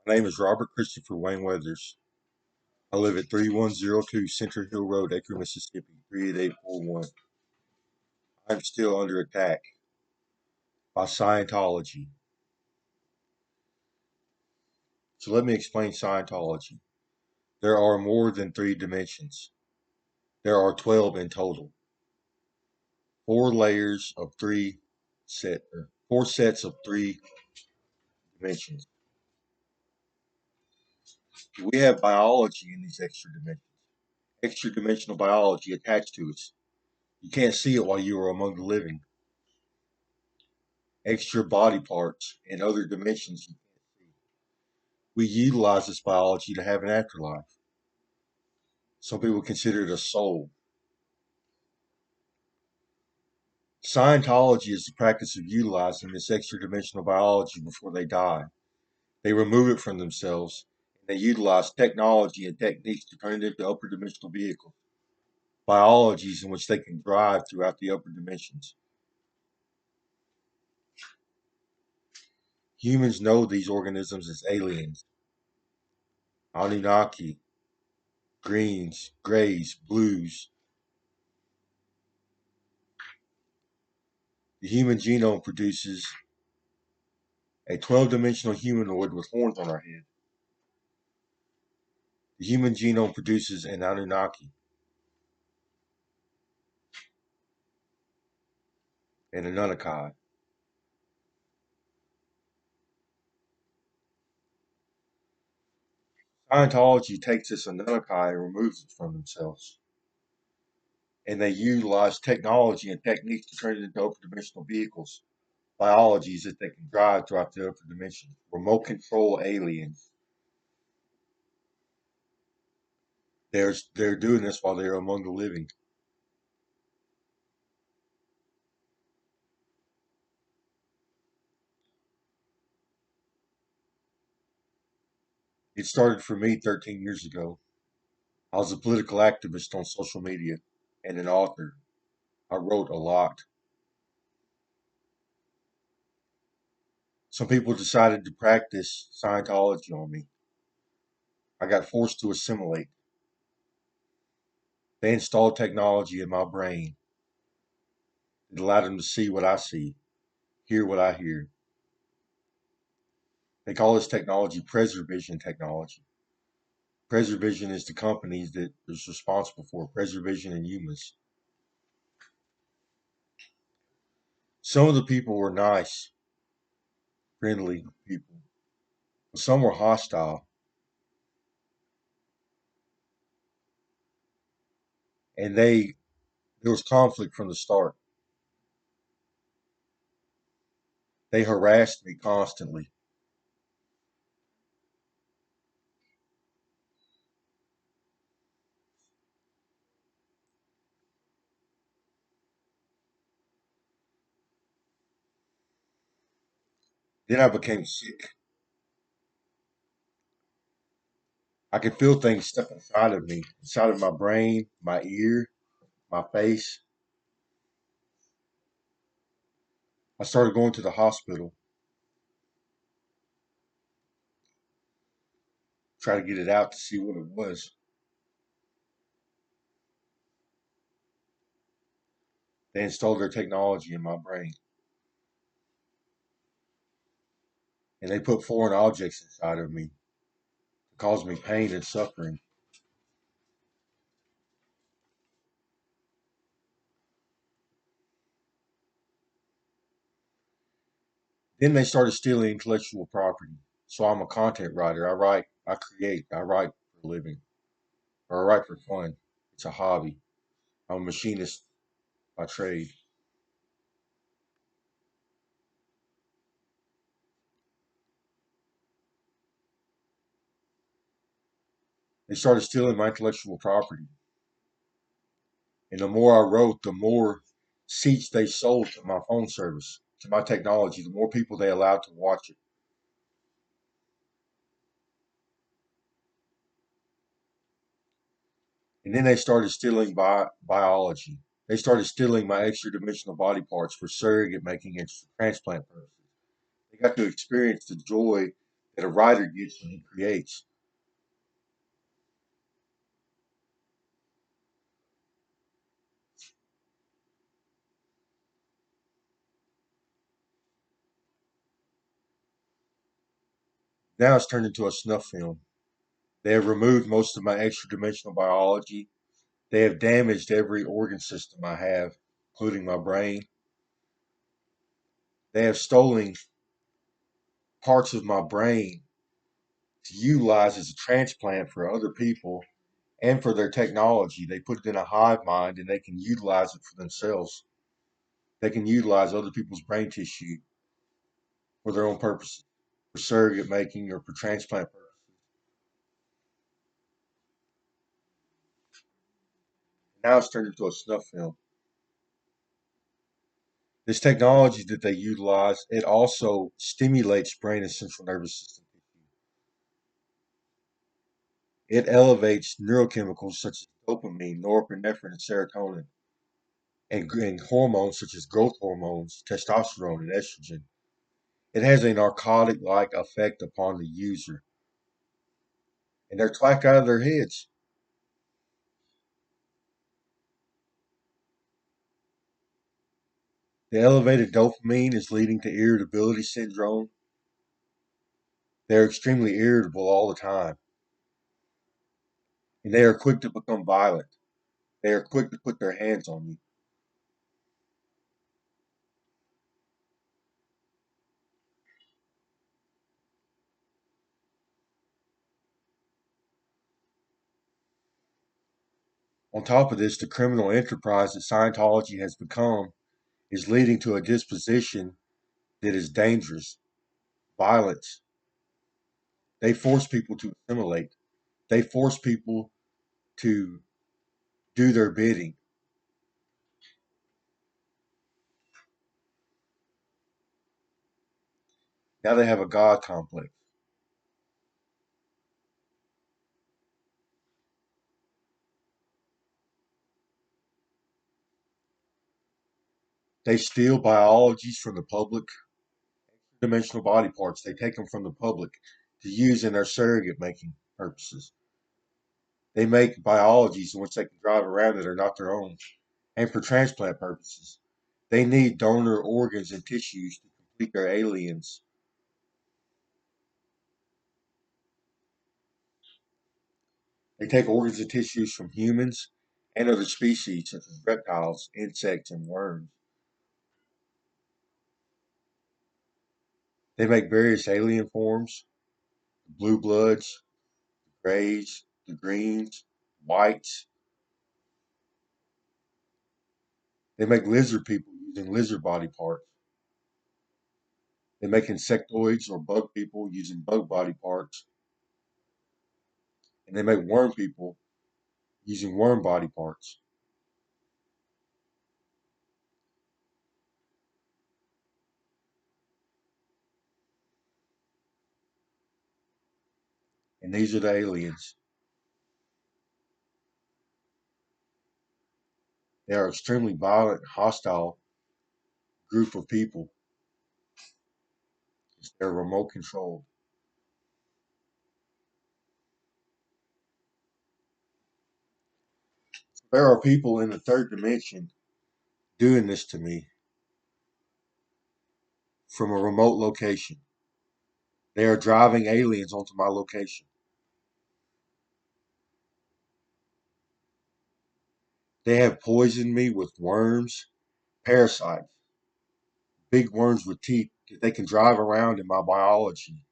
My name is Robert Christopher Wayne Weathers. I live at 3102 Center Hill Road, Acre, Mississippi, 38841. I'm still under attack by Scientology. So let me explain Scientology. There are more than three dimensions. There are 12 in total. Four layers of four sets of three dimensions. We have biology in these extra dimensions. Extra dimensional biology attached to us. You can't see it while you are among the living. Extra body parts and other dimensions you can't see. We utilize this biology to have an afterlife. Some people consider it a soul. Scientology is the practice of utilizing this extra dimensional biology before they die. They remove it from themselves, and they utilize technology and techniques to turn it into upper dimensional vehicles, biologies in which they can drive throughout the upper dimensions. Humans know these organisms as aliens, Anunnaki, greens, grays, blues. The human genome produces a 12-dimensional humanoid with horns on our head. The human genome produces an Anunnaki and an Anunnaki. Scientology takes this Anunnaki and removes it from themselves. And they utilize technology and techniques to turn it into upper dimensional vehicles, biologies that they can drive throughout the upper dimension. Remote control aliens. They're doing this while they're among the living. It started for me 13 years ago. I was a political activist on social media and an author. I wrote a lot. Some people decided to practice Scientology on me. I got forced to assimilate. They installed technology in my brain that allowed them to see what I see, hear what I hear. They call this technology Preservision technology. Preservision is the company that is responsible for Preservision and Humus. Some of the people were nice, friendly people, but some were hostile, and there was conflict from the start. They harassed me constantly. Then I became sick. I could feel things step inside of me, inside of my brain, my ear, my face. I started going to the hospital, try to get it out to see what it was. They installed their technology in my brain, and they put foreign objects inside of me to cause me pain and suffering. Then they started stealing intellectual property. So I'm a content writer. I write, I create, I write for a living, or I write for fun. It's a hobby. I'm a machinist by trade. They started stealing my intellectual property. And the more I wrote, the more seats they sold to my phone service, to my technology, the more people they allowed to watch it. And then they started stealing biology. They started stealing my extra dimensional body parts for surrogate making and transplant purposes. They got to experience the joy that a writer gets when he creates. Now it's turned into a snuff film. They have removed most of my extra dimensional biology. They have damaged every organ system I have, including my brain. They have stolen parts of my brain to utilize as a transplant for other people and for their technology. They put it in a hive mind and they can utilize it for themselves. They can utilize other people's brain tissue for their own purposes, for surrogate making or for transplant purposes. Now it's turned into a snuff film. This technology that they utilize, it also stimulates brain and central nervous system. It elevates neurochemicals such as dopamine, norepinephrine, and serotonin, and hormones such as growth hormones, testosterone, and estrogen. It has a narcotic like effect upon the user, and they're clacked out of their heads. The elevated dopamine is leading to irritability syndrome. They're extremely irritable all the time, and they are quick to become violent. They are quick to put their hands on you. On top of this, the criminal enterprise that Scientology has become is leading to a disposition that is dangerous, violence. They force people to assimilate. They force people to do their bidding. Now they have a God complex. They steal biologies from the public, dimensional body parts. They take them from the public to use in their surrogate making purposes. They make biologies in which they can drive around that are not their own, and for transplant purposes. They need donor organs and tissues to complete their aliens. They take organs and tissues from humans and other species such as reptiles, insects, and worms. They make various alien forms, the blue bloods, the grays, the greens, whites. They make lizard people using lizard body parts. They make insectoids or bug people using bug body parts. And they make worm people using worm body parts. And these are the aliens. They are extremely violent, hostile group of people. They're remote controlled. There are people in the third dimension doing this to me from a remote location. They are driving aliens onto my location. They have poisoned me with worms, parasites, big worms with teeth that they can drive around in my biology.